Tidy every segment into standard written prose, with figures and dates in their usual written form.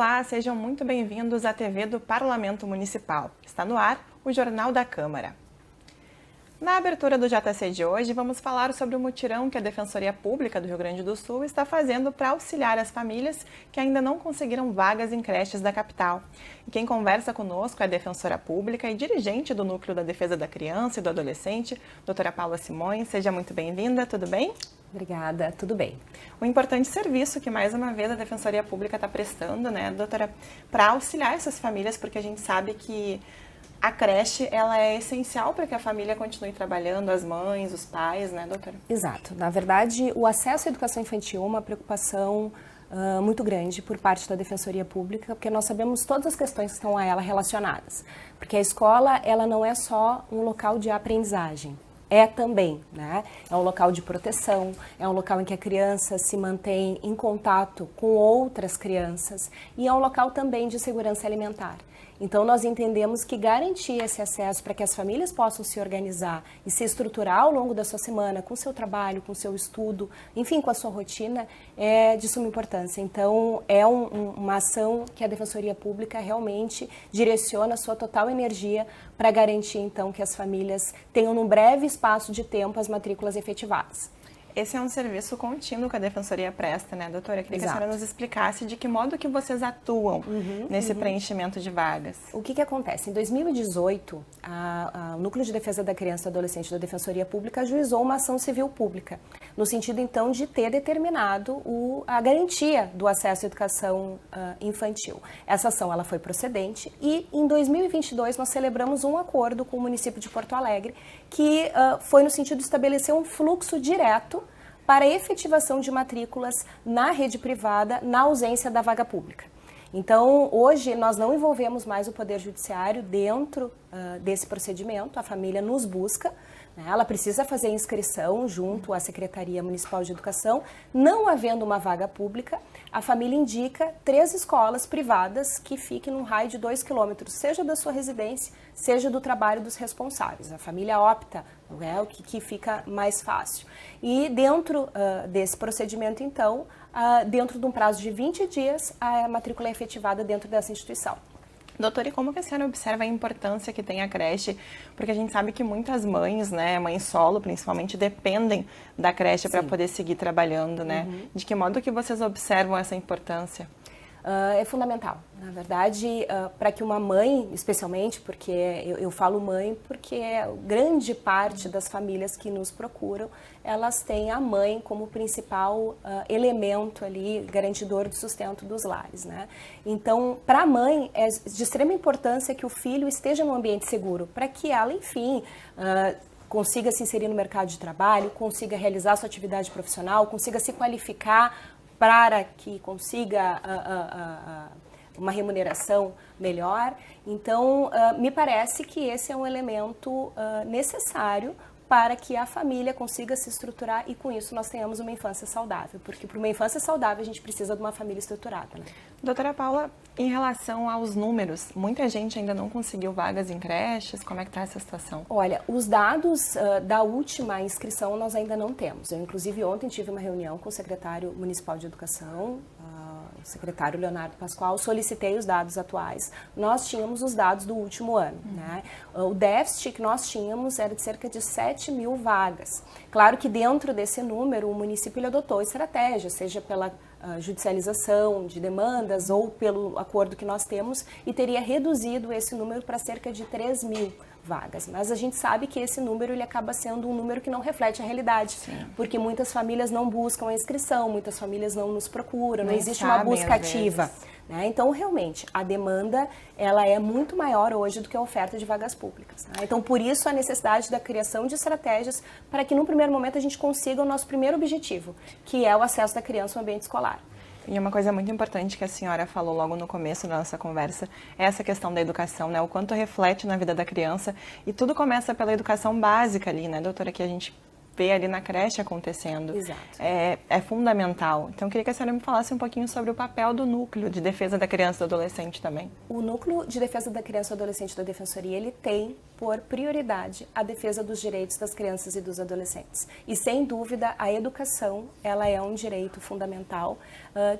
Olá, sejam muito bem-vindos à TV do Parlamento Municipal. Está no ar o Jornal da Câmara. Na abertura do JC de hoje, vamos falar sobre o mutirão que a Defensoria Pública do Rio Grande do Sul está fazendo para auxiliar as famílias que ainda não conseguiram vagas em creches da capital. E quem conversa conosco é a Defensora Pública e dirigente do Núcleo da Defesa da Criança e do Adolescente, doutora Paula Simões. Seja muito bem-vinda, tudo bem? Obrigada, tudo bem. Um importante serviço que, mais uma vez, a Defensoria Pública está prestando, né, doutora, para auxiliar essas famílias, porque a gente sabe que a creche, ela é essencial para que a família continue trabalhando, as mães, os pais, né, doutora? Exato. Na verdade, o acesso à educação infantil é uma preocupação muito grande por parte da Defensoria Pública, porque nós sabemos todas as questões que estão a ela relacionadas. Porque a escola, ela não é só um local de aprendizagem. É também, né? É um local de proteção, é um local em que a criança se mantém em contato com outras crianças e é um local também de segurança alimentar. Então, nós entendemos que garantir esse acesso para que as famílias possam se organizar e se estruturar ao longo da sua semana, com o seu trabalho, com o seu estudo, enfim, com a sua rotina, é de suma importância. Então, é uma ação que a Defensoria Pública realmente direciona a sua total energia para garantir, então, que as famílias tenham, num breve espaço de tempo, as matrículas efetivadas. Esse é um serviço contínuo que a Defensoria presta, né, doutora? Eu queria que a senhora nos explicasse de que modo que vocês atuam nesse preenchimento de vagas. O que acontece? Em 2018, o Núcleo de Defesa da Criança e do Adolescente da Defensoria Pública ajuizou uma ação civil pública, no sentido, então, de ter determinado a garantia do acesso à educação infantil. Essa ação ela foi procedente e, em 2022, nós celebramos um acordo com o município de Porto Alegre que foi no sentido de estabelecer um fluxo direto para a efetivação de matrículas na rede privada, na ausência da vaga pública. Então, hoje, nós não envolvemos mais o Poder Judiciário dentro desse procedimento, a família nos busca, né? Ela precisa fazer inscrição junto à Secretaria Municipal de Educação, não havendo uma vaga pública, a família indica 3 escolas privadas que fiquem num raio de 2 quilômetros, seja da sua residência, seja do trabalho dos responsáveis. A família opta, o que fica mais fácil. E dentro desse procedimento, então, dentro de um prazo de 20 dias, a matrícula é efetivada dentro dessa instituição. Doutora, e como que a senhora observa a importância que tem a creche? Porque a gente sabe que muitas mães, né, mães solo principalmente, dependem da creche para poder seguir trabalhando, né? De que modo que vocês observam essa importância? É fundamental. Na verdade, para que uma mãe, especialmente, porque eu falo mãe porque grande parte das famílias que nos procuram, elas têm a mãe como principal elemento ali, garantidor do sustento dos lares, né? Então, para a mãe, é de extrema importância que o filho esteja num ambiente seguro, para que ela, enfim, consiga se inserir no mercado de trabalho, consiga realizar sua atividade profissional, consiga se qualificar para que consiga uma remuneração melhor. Então, me parece que esse é um elemento necessário para que a família consiga se estruturar e, com isso, nós tenhamos uma infância saudável. Porque para uma infância saudável, a gente precisa de uma família estruturada, né? Doutora Paula, em relação aos números, muita gente ainda não conseguiu vagas em creches, como é que está essa situação? Olha, os dados da última inscrição nós ainda não temos. Eu, inclusive, ontem tive uma reunião com o secretário municipal de educação, o secretário Leonardo Pascoal, solicitei os dados atuais. Nós tínhamos os dados do último ano, né? O déficit que nós tínhamos era de cerca de 7 mil vagas. Claro que dentro desse número o município ele adotou estratégia, seja pela judicialização de demandas ou pelo acordo que nós temos, e teria reduzido esse número para cerca de 3 mil vagas. Mas a gente sabe que esse número ele acaba sendo um número que não reflete a realidade, porque muitas famílias não buscam a inscrição, muitas famílias não nos procuram, não existe uma busca ativa. Né? Então, realmente, a demanda ela é muito maior hoje do que a oferta de vagas públicas. Tá? Então, por isso, a necessidade da criação de estratégias para que, num primeiro momento, a gente consiga o nosso primeiro objetivo, que é o acesso da criança ao ambiente escolar. E uma coisa muito importante que a senhora falou logo no começo da nossa conversa é essa questão da educação, né? O quanto reflete na vida da criança. E tudo começa pela educação básica ali, né, doutora, que a gente vê ali na creche acontecendo. Exato. É fundamental. Então, eu queria que a senhora me falasse um pouquinho sobre o papel do Núcleo de Defesa da Criança e do Adolescente também. O Núcleo de Defesa da Criança e do Adolescente da Defensoria, ele tem por prioridade a defesa dos direitos das crianças e dos adolescentes. E, sem dúvida, a educação, ela é um direito fundamental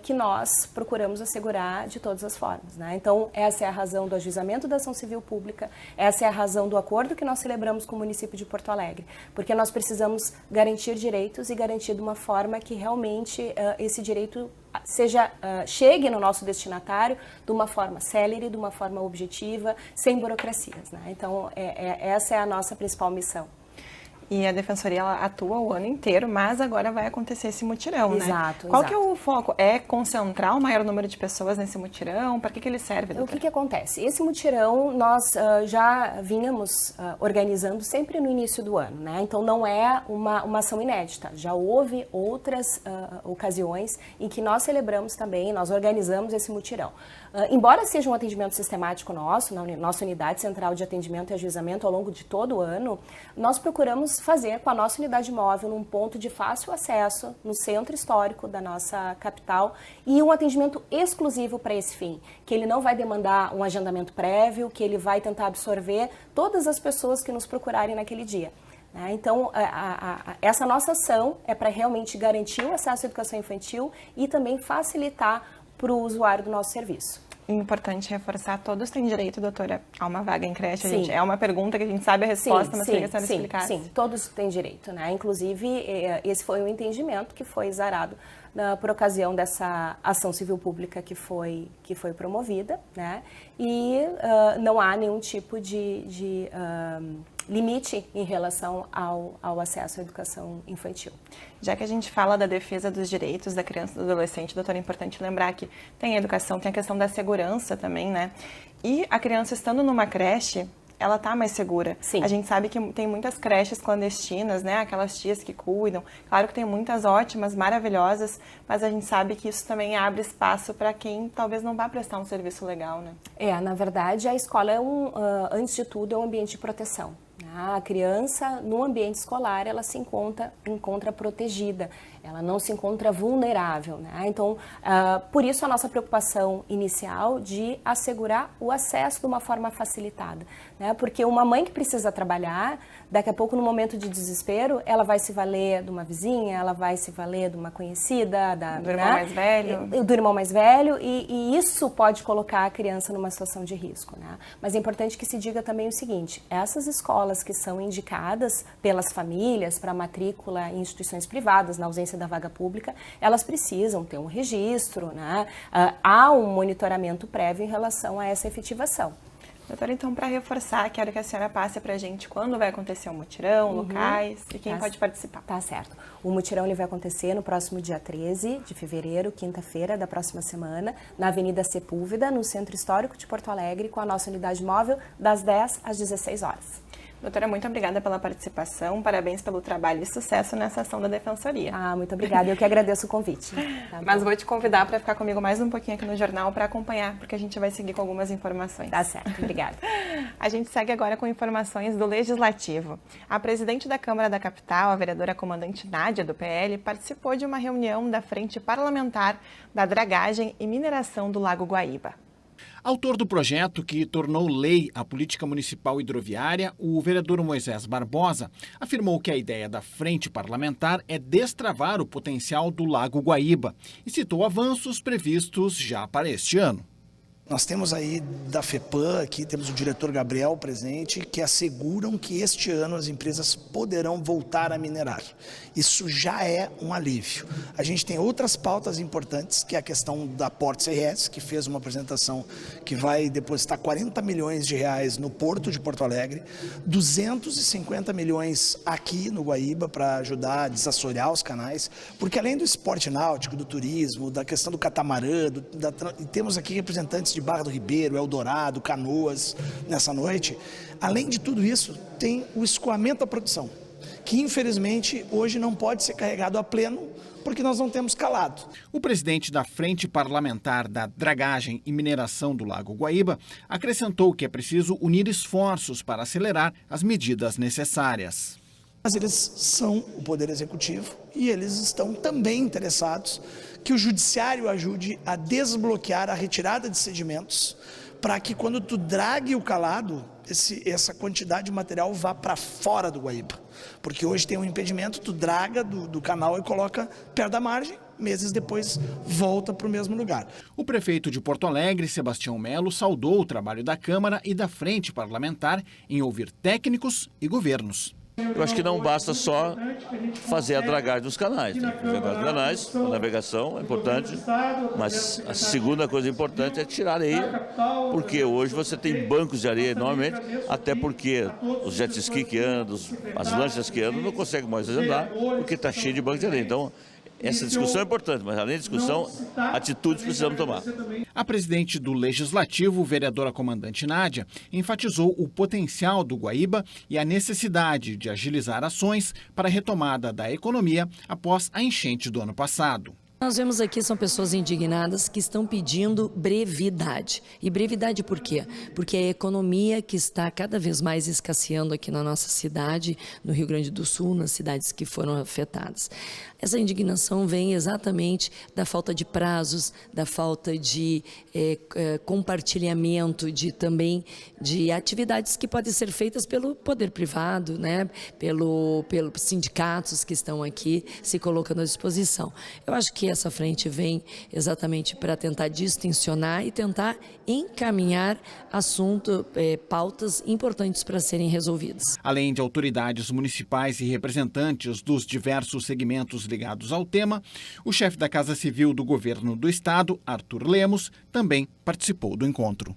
que nós procuramos assegurar de todas as formas, né? Então, essa é a razão do ajuizamento da ação civil pública, essa é a razão do acordo que nós celebramos com o município de Porto Alegre, porque nós precisamos garantir direitos e garantir de uma forma que realmente esse direito chegue no nosso destinatário de uma forma célere, de uma forma objetiva, sem burocracias, né? Então, essa é a nossa principal missão. E a Defensoria ela atua o ano inteiro, mas agora vai acontecer esse mutirão, né? Exato. Qual que é o foco? É concentrar o maior número de pessoas nesse mutirão? Para que ele serve, doutora? O que acontece? Esse mutirão nós já vínhamos organizando sempre no início do ano, né? Então não é uma ação inédita. Já houve outras ocasiões em que nós celebramos também, nós organizamos esse mutirão. Embora seja um atendimento sistemático nosso, na nossa unidade central de atendimento e ajuizamento ao longo de todo o ano, nós procuramos fazer com a nossa unidade móvel num ponto de fácil acesso, no centro histórico da nossa capital, e um atendimento exclusivo para esse fim, que ele não vai demandar um agendamento prévio, que ele vai tentar absorver todas as pessoas que nos procurarem naquele dia. Então, essa nossa ação é para realmente garantir o acesso à educação infantil e também facilitar para o usuário do nosso serviço. Importante reforçar, todos têm direito, doutora, a uma vaga em creche? Sim. É uma pergunta que a gente sabe a resposta, mas queria que a senhora explicasse. Sim, todos têm direito, né? Inclusive, esse foi um entendimento que foi exarado por ocasião dessa ação civil pública que foi promovida, né? E não há nenhum tipo de limite em relação ao acesso à educação infantil. Já que a gente fala da defesa dos direitos da criança e do adolescente, doutora, é importante lembrar que tem a educação, tem a questão da segurança também, né? E a criança estando numa creche, ela tá mais segura. Sim. A gente sabe que tem muitas creches clandestinas, né? Aquelas tias que cuidam. Claro que tem muitas ótimas, maravilhosas, mas a gente sabe que isso também abre espaço para quem talvez não vá prestar um serviço legal, né? Na verdade, a escola antes de tudo, é um ambiente de proteção. A criança, no ambiente escolar, ela se encontra protegida, ela não se encontra vulnerável, né? Então, por isso a nossa preocupação inicial de assegurar o acesso de uma forma facilitada, né? Porque uma mãe que precisa trabalhar, daqui a pouco, no momento de desespero, ela vai se valer de uma vizinha, ela vai se valer de uma conhecida, do irmão mais velho. Do irmão mais velho, e isso pode colocar a criança numa situação de risco, né? Mas é importante que se diga também o seguinte: essas escolas que são indicadas pelas famílias para matrícula em instituições privadas, na ausência da vaga pública, elas precisam ter um registro, né? Há um monitoramento prévio em relação a essa efetivação. Doutora, então, para reforçar, quero que a senhora passe para a gente quando vai acontecer o mutirão, locais e quem pode participar. Tá certo. O mutirão ele vai acontecer no próximo dia 13 de fevereiro, quinta-feira da próxima semana, na Avenida Sepúlveda, no Centro Histórico de Porto Alegre, com a nossa unidade móvel, das 10 às 16 horas. Doutora, muito obrigada pela participação, parabéns pelo trabalho e sucesso nessa ação da Defensoria. Muito obrigada, eu que agradeço o convite. Tá. Mas vou te convidar para ficar comigo mais um pouquinho aqui no jornal para acompanhar, porque a gente vai seguir com algumas informações. Tá certo, obrigada. A gente segue agora com informações do Legislativo. A presidente da Câmara da Capital, a vereadora comandante Nádia, do PL, participou de uma reunião da Frente Parlamentar da Dragagem e Mineração do Lago Guaíba. Autor do projeto que tornou lei a política municipal hidroviária, o vereador Moisés Barbosa afirmou que a ideia da frente parlamentar é destravar o potencial do Lago Guaíba e citou avanços previstos já para este ano. Nós temos aí da FEPAM, aqui temos o diretor Gabriel presente, que asseguram que este ano as empresas poderão voltar a minerar. Isso já é um alívio. A gente tem outras pautas importantes, que é a questão da Porto CRS, que fez uma apresentação que vai depositar 40 milhões de reais no Porto de Porto Alegre, 250 milhões aqui no Guaíba para ajudar a desassorear os canais, porque além do esporte náutico, do turismo, da questão do catamarã, e temos aqui representantes de Barra do Ribeiro, Eldorado, Canoas, nessa noite. Além de tudo isso, tem o escoamento da produção, que infelizmente hoje não pode ser carregado a pleno, porque nós não temos calado. O presidente da Frente Parlamentar da Dragagem e Mineração do Lago Guaíba acrescentou que é preciso unir esforços para acelerar as medidas necessárias. Mas eles são o Poder Executivo e eles estão também interessados que o Judiciário ajude a desbloquear a retirada de sedimentos para que quando tu drague o calado, essa quantidade de material vá para fora do Guaíba. Porque hoje tem um impedimento, tu draga do canal e coloca perto da margem, meses depois volta para o mesmo lugar. O prefeito de Porto Alegre, Sebastião Melo, saudou o trabalho da Câmara e da Frente Parlamentar em ouvir técnicos e governos. Eu acho que não basta só fazer a dragagem dos canais. Tem que fazer a dragagem dos canais, a navegação é importante, mas a segunda coisa importante é tirar areia, porque hoje você tem bancos de areia enormemente, até porque os jet ski que andam, as lanchas que andam, não conseguem mais andar, porque está cheio de bancos de areia. Então, essa discussão é importante, mas além da discussão, atitudes precisamos tomar. A presidente do Legislativo, vereadora comandante Nádia, enfatizou o potencial do Guaíba e a necessidade de agilizar ações para a retomada da economia após a enchente do ano passado. Nós vemos aqui são pessoas indignadas que estão pedindo brevidade. E brevidade por quê? Porque a economia que está cada vez mais escasseando aqui na nossa cidade, no Rio Grande do Sul, nas cidades que foram afetadas. Essa indignação vem exatamente da falta de prazos, da falta de compartilhamento, também de atividades que podem ser feitas pelo poder privado, né? Pelos sindicatos que estão aqui se colocando à disposição. Eu acho que essa frente vem exatamente para tentar distensionar e tentar encaminhar pautas importantes para serem resolvidas. Além de autoridades municipais e representantes dos diversos segmentos ligados ao tema, o chefe da Casa Civil do Governo do Estado, Arthur Lemos, também participou do encontro.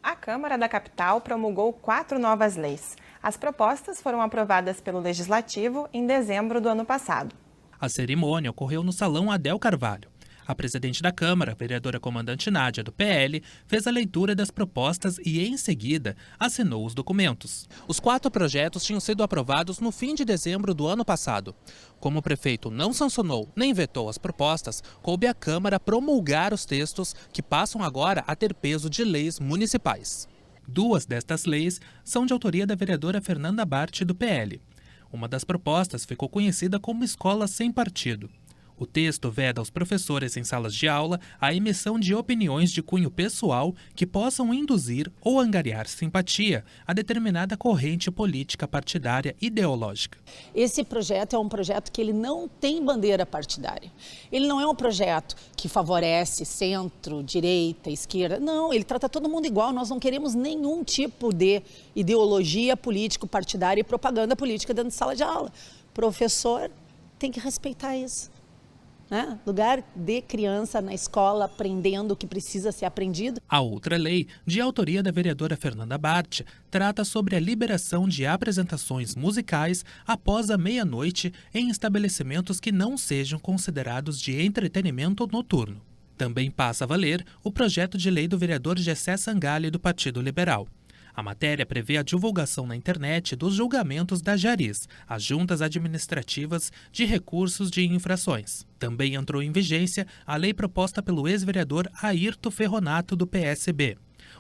A Câmara da Capital promulgou 4 novas leis. As propostas foram aprovadas pelo Legislativo em dezembro do ano passado. A cerimônia ocorreu no Salão Adel Carvalho. A presidente da Câmara, a vereadora comandante Nádia, do PL, fez a leitura das propostas e, em seguida, assinou os documentos. Os 4 projetos tinham sido aprovados no fim de dezembro do ano passado. Como o prefeito não sancionou nem vetou as propostas, coube à Câmara promulgar os textos que passam agora a ter peso de leis municipais. 2 destas leis são de autoria da vereadora Fernanda Bart, do PL. Uma das propostas ficou conhecida como Escola Sem Partido. O texto veda aos professores em salas de aula a emissão de opiniões de cunho pessoal que possam induzir ou angariar simpatia a determinada corrente política partidária ideológica. Esse projeto é um projeto que ele não tem bandeira partidária. Ele não é um projeto que favorece centro, direita, esquerda. Não, ele trata todo mundo igual. Nós não queremos nenhum tipo de ideologia político-partidária e propaganda política dentro de sala de aula. Professor tem que respeitar isso. Lugar de criança na escola aprendendo o que precisa ser aprendido. A outra lei, de autoria da vereadora Fernanda Bart, trata sobre a liberação de apresentações musicais após a meia-noite em estabelecimentos que não sejam considerados de entretenimento noturno. Também passa a valer o projeto de lei do vereador Gessé Sangalli, do Partido Liberal. A matéria prevê a divulgação na internet dos julgamentos da JARIS, as Juntas Administrativas de Recursos de Infrações. Também entrou em vigência a lei proposta pelo ex-vereador Airto Ferronato, do PSB.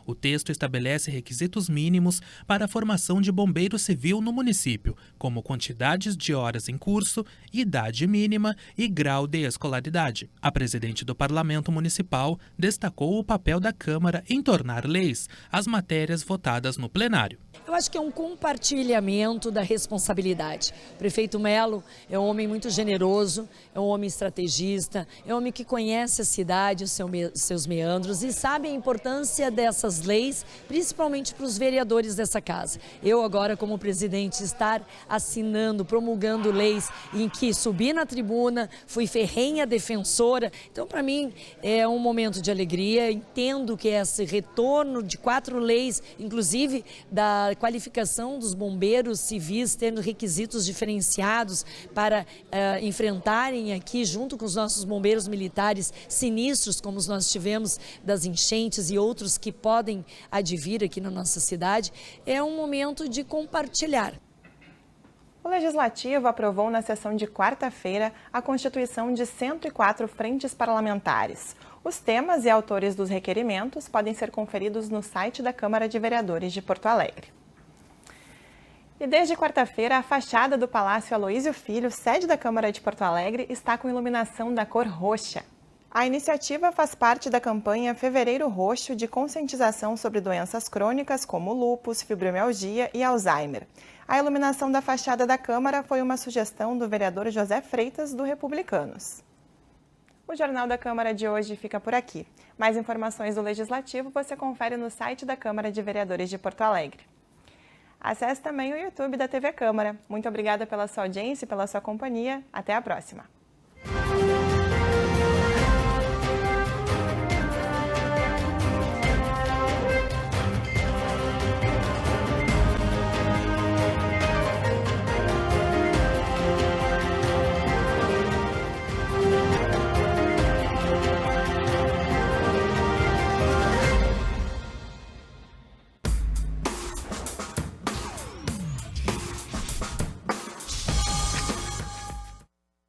O texto estabelece requisitos mínimos para a formação de bombeiro civil no município, como quantidades de horas em curso, idade mínima e grau de escolaridade. A presidente do Parlamento Municipal destacou o papel da Câmara em tornar leis as matérias votadas no plenário. Eu acho que é um compartilhamento da responsabilidade. O prefeito Melo é um homem muito generoso, é um homem estrategista, é um homem que conhece a cidade, os seus meandros e sabe a importância dessas leis, principalmente para os vereadores dessa casa. Eu agora, como presidente, estar assinando, promulgando leis em que subi na tribuna, fui ferrenha defensora. Então, para mim, é um momento de alegria. Entendo que esse retorno de 4 leis, inclusive da qualificação dos bombeiros civis, tendo requisitos diferenciados para enfrentarem aqui, junto com os nossos bombeiros militares, sinistros como nós tivemos das enchentes e outros que podem advir aqui na nossa cidade, é um momento de compartilhar. O Legislativo aprovou na sessão de quarta-feira a constituição de 104 frentes parlamentares. Os temas e autores dos requerimentos podem ser conferidos no site da Câmara de Vereadores de Porto Alegre. E desde quarta-feira, a fachada do Palácio Aloísio Filho, sede da Câmara de Porto Alegre, está com iluminação da cor roxa. A iniciativa faz parte da campanha Fevereiro Roxo de conscientização sobre doenças crônicas como lúpus, fibromialgia e Alzheimer. A iluminação da fachada da Câmara foi uma sugestão do vereador José Freitas, do Republicanos. O Jornal da Câmara de hoje fica por aqui. Mais informações do Legislativo você confere no site da Câmara de Vereadores de Porto Alegre. Acesse também o YouTube da TV Câmara. Muito obrigada pela sua audiência e pela sua companhia. Até a próxima!